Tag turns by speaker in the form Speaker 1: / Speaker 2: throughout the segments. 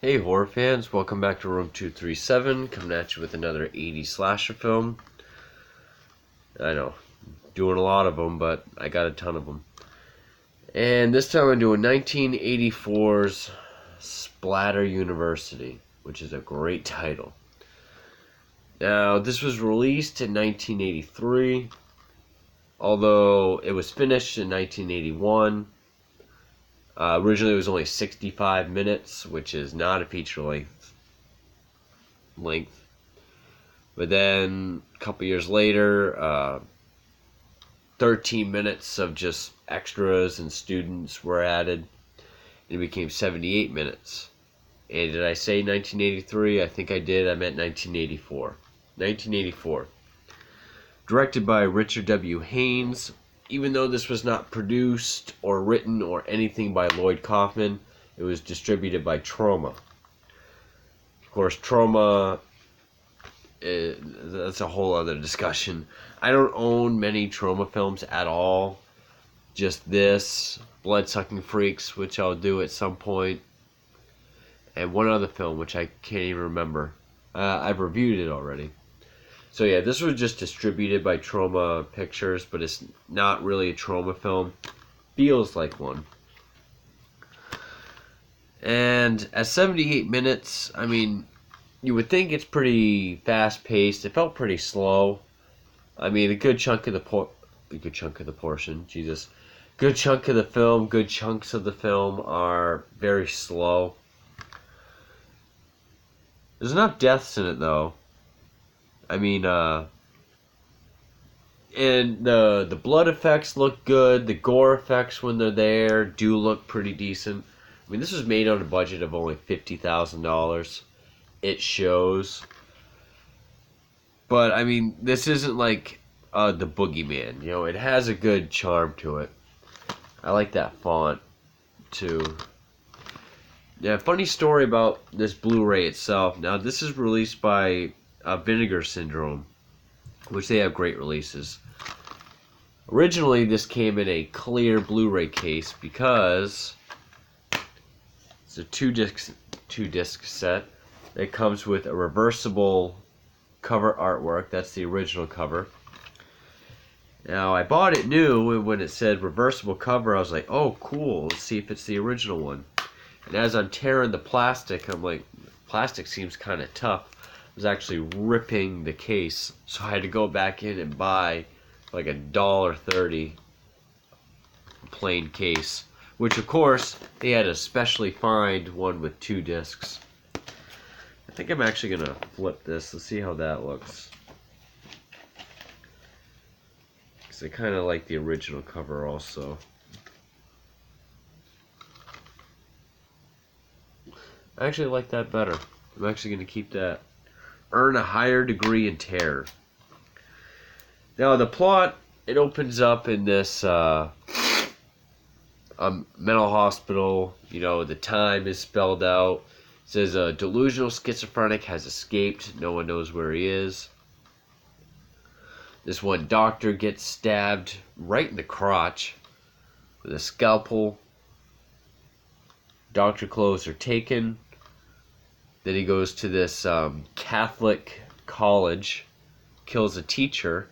Speaker 1: Hey horror fans, welcome back to Room 237, coming at you with another 80s slasher film. I know, doing a lot of them, but I got a ton of them. And this time I'm doing 1984's Splatter University, which is a great title. Now, this was released in 1983, although it was finished in 1981. Originally it was only 65 minutes, which is not a feature length. But then a couple years later, 13 minutes of just extras and students were added, and it became 78 minutes. And did I say 1983? I think I did. I meant 1984. 1984. Directed by Richard W. Haynes. Even though this was not produced or written or anything by Lloyd Kaufman, it was distributed by Troma. Of course, Troma, that's a whole other discussion. I don't own many Troma films at all. Just this, Blood-Sucking Freaks, which I'll do at some point, and one other film, which I can't even remember. I've reviewed it already. So yeah, this was just distributed by Troma Pictures, but it's not really a Troma film. Feels like one. And at 78 minutes, I mean, you would think it's pretty fast-paced. It felt pretty slow. I mean, a good chunk of the portion, Jesus. Good chunk of the film, good chunks of the film are very slow. There's enough deaths in it, though. I mean, and the blood effects look good. The gore effects, when they're there, do look pretty decent. I mean, this was made on a budget of only $50,000. It shows. But, I mean, this isn't like the Boogeyman. You know, it has a good charm to it. I like that font, too. Yeah, funny story about this Blu-ray itself. Now, this is released by Vinegar Syndrome, which they have great releases. Originally, this came in a clear Blu-ray case because it's a two-disc set. It comes with a reversible cover artwork. That's the original cover. Now, I bought it new, and when it said reversible cover, I was like, oh, cool, let's see if it's the original one. And as I'm tearing the plastic, I'm like, plastic seems kind of tough. Was actually ripping the case, so I had to go back in and buy like $1.30 plain case, which of course they had a specially fined one with 2 discs. I think I'm actually gonna flip this. Let's see how that looks, because I kind of like the original cover also. I actually like that better. I'm actually gonna keep that. Earn a higher degree in terror. Now the plot, it opens up in this mental hospital. You know, the time is spelled out. It says a delusional schizophrenic has escaped. No one knows where he is. This one doctor gets stabbed right in the crotch with a scalpel. Doctor clothes are taken. Then he goes to this Catholic college, kills a teacher,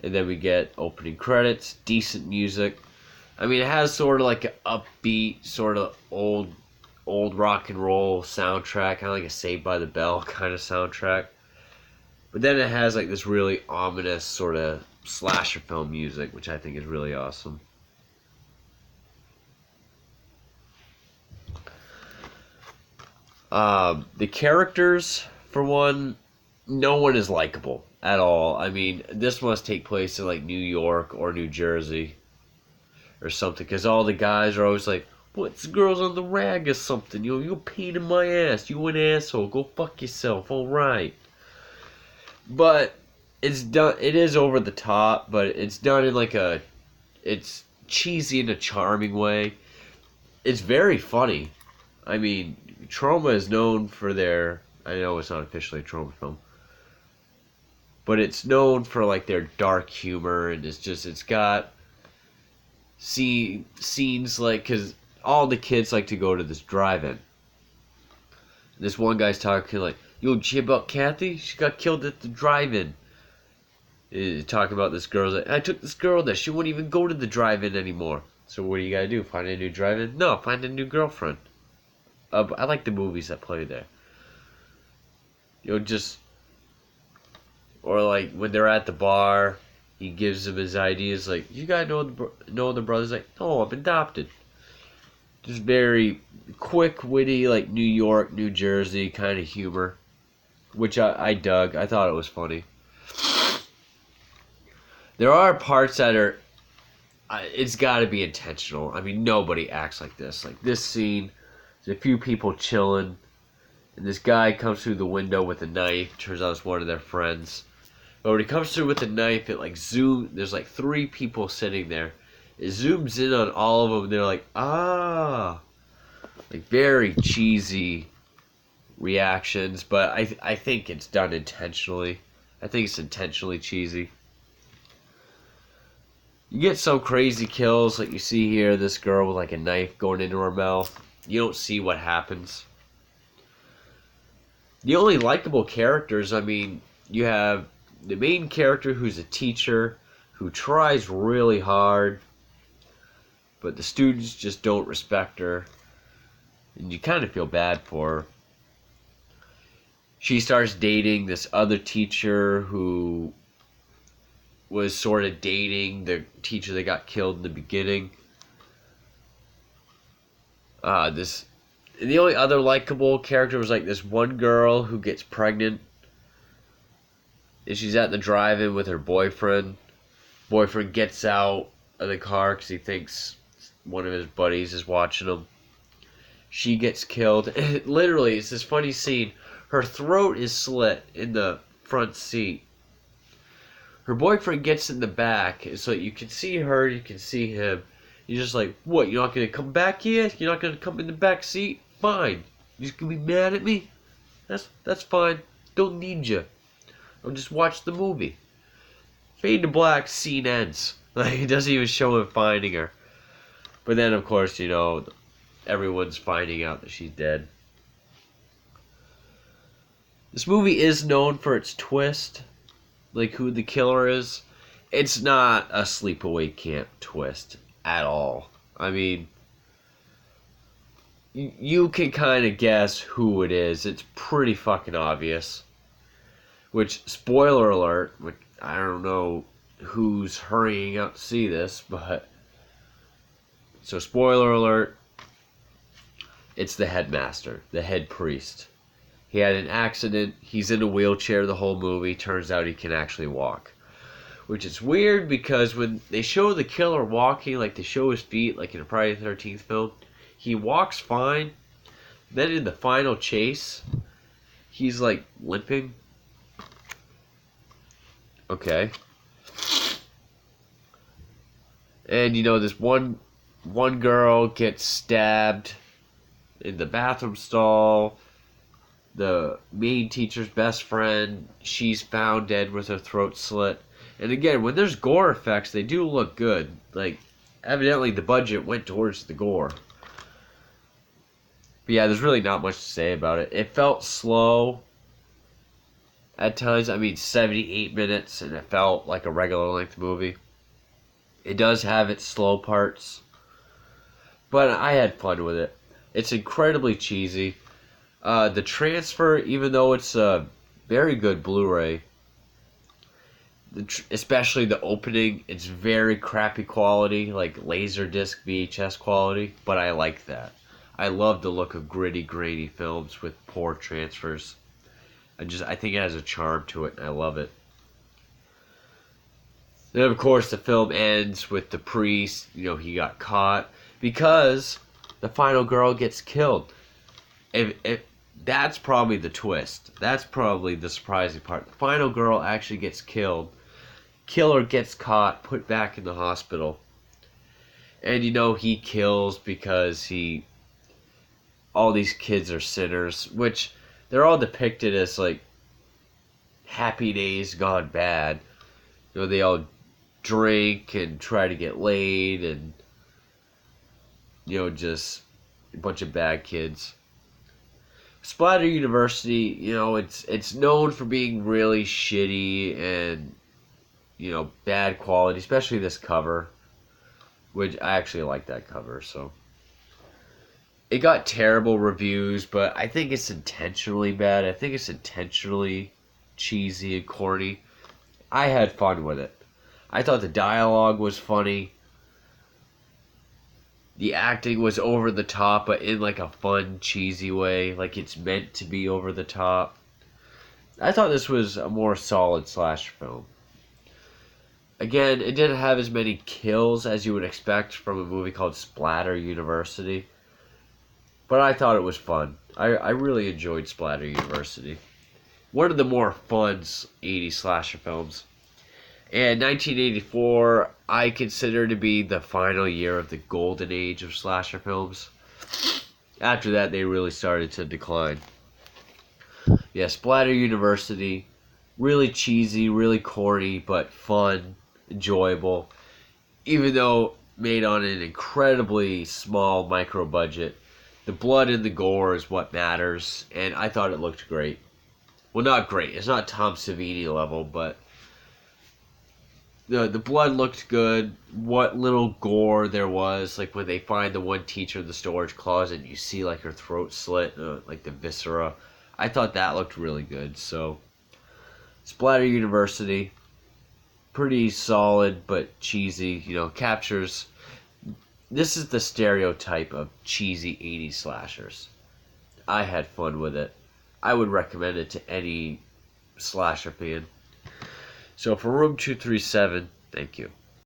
Speaker 1: and then we get opening credits, decent music. I mean, it has sort of like an upbeat, sort of old rock and roll soundtrack, kind of like a Saved by the Bell kind of soundtrack. But then it has like this really ominous sort of slasher film music, which I think is really awesome. The characters, for one, no one is likable at all. I mean, this must take place in like New York or New Jersey or something, because all the guys are always like, what's the girls on the rag or something? You know, you're a pain in my ass. You an asshole. Go fuck yourself. All right. But it's done. It is over the top, but it's done in like it's cheesy in a charming way. It's very funny. I mean, Troma is known for their, I know it's not officially a Troma film, but it's known for like their dark humor, and it's got scenes like, because all the kids like to go to this drive-in. This one guy's talking like, "Yo, did you hear about Kathy? She got killed at the drive-in." Talking about this girl. Like, I took this girl there. She won't even go to the drive-in anymore. So what do you gotta do? Find a new drive-in? No, find a new girlfriend. I like the movies that play there. Just... Or like, when they're at the bar, he gives them his ideas like, "You gotta know the brothers." Like, "No, I'm adopted." Just very quick, witty, like New York, New Jersey kind of humor. Which I dug. I thought it was funny. There are parts that are... it's gotta be intentional. I mean, nobody acts like this. Like, this scene, there's a few people chilling, and this guy comes through the window with a knife. Turns out it's one of their friends. But when he comes through with the knife, it like there's like 3 people sitting there. It zooms in on all of them, and they're like, "Ah." Like, very cheesy reactions, but I think it's done intentionally. I think it's intentionally cheesy. You get some crazy kills, like you see here, this girl with like a knife going into her mouth. You don't see what happens. The only likable characters, I mean, you have the main character who's a teacher who tries really hard, but the students just don't respect her, and you kind of feel bad for her. She starts dating this other teacher who was sort of dating the teacher that got killed in the beginning. The only other likable character was like this one girl who gets pregnant, and she's at the drive-in with her boyfriend. Boyfriend gets out of the car because he thinks one of his buddies is watching him. She gets killed. And literally, it's this funny scene. Her throat is slit in the front seat. Her boyfriend gets in the back, so you can see her, you can see him. You're just like, "What, you're not going to come back here? You're not going to come in the back seat? Fine. You're just going to be mad at me? That's fine. Don't need you. I'll just watch the movie." Fade to black, scene ends. Like, it doesn't even show him finding her. But then, of course, everyone's finding out that she's dead. This movie is known for its twist, like who the killer is. It's not a sleepaway camp twist at all. I mean, you can kind of guess who it is. It's pretty fucking obvious. Which, spoiler alert, which I don't know who's hurrying out to see this, but... So, spoiler alert, it's the headmaster, the head priest. He had an accident, he's in a wheelchair the whole movie, turns out he can actually walk. Which is weird because when they show the killer walking, like they show his feet, like in a Friday the 13th film, he walks fine. Then in the final chase, he's like limping. Okay. And this one girl gets stabbed in the bathroom stall. The main teacher's best friend, she's found dead with her throat slit. And again, when there's gore effects, they do look good. Like, evidently the budget went towards the gore. But yeah, there's really not much to say about it. It felt slow at times. I mean, 78 minutes, and it felt like a regular length movie. It does have its slow parts, but I had fun with it. It's incredibly cheesy. The transfer, even though it's a very good Blu-ray, especially the opening, it's very crappy quality, like Laserdisc VHS quality, but I like that. I love the look of gritty, grainy films with poor transfers. I think it has a charm to it, and I love it. Then, of course, the film ends with the priest, he got caught, because the final girl gets killed. That's probably the twist. That's probably the surprising part. The final girl actually gets killed. Killer gets caught, put back in the hospital. And he kills because all these kids are sinners, which they're all depicted as like happy days gone bad. They all drink and try to get laid and just a bunch of bad kids. Splatter University, you know, it's known for being really shitty and, you know, bad quality, especially this cover, which I actually like that cover, so. It got terrible reviews, but I think it's intentionally bad. I think it's intentionally cheesy and corny. I had fun with it. I thought the dialogue was funny. The acting was over the top, but in like a fun, cheesy way. Like it's meant to be over the top. I thought this was a more solid slasher film. Again, it didn't have as many kills as you would expect from a movie called Splatter University. But I thought it was fun. I really enjoyed Splatter University. One of the more fun 80s slasher films. And 1984, I consider to be the final year of the golden age of slasher films. After that, they really started to decline. Yeah, Splatter University, really cheesy, really corny, but fun, enjoyable. Even though made on an incredibly small micro budget, the blood and the gore is what matters, and I thought it looked great. Well, not great. It's not Tom Savini level, but the blood looked good. What little gore there was, like when they find the one teacher in the storage closet, and you see like her throat slit, like the viscera. I thought that looked really good. So, Splatter University, pretty solid but cheesy. You know, captures. This is the stereotype of cheesy 80s slashers. I had fun with it. I would recommend it to any slasher fan. So for Room 237, thank you.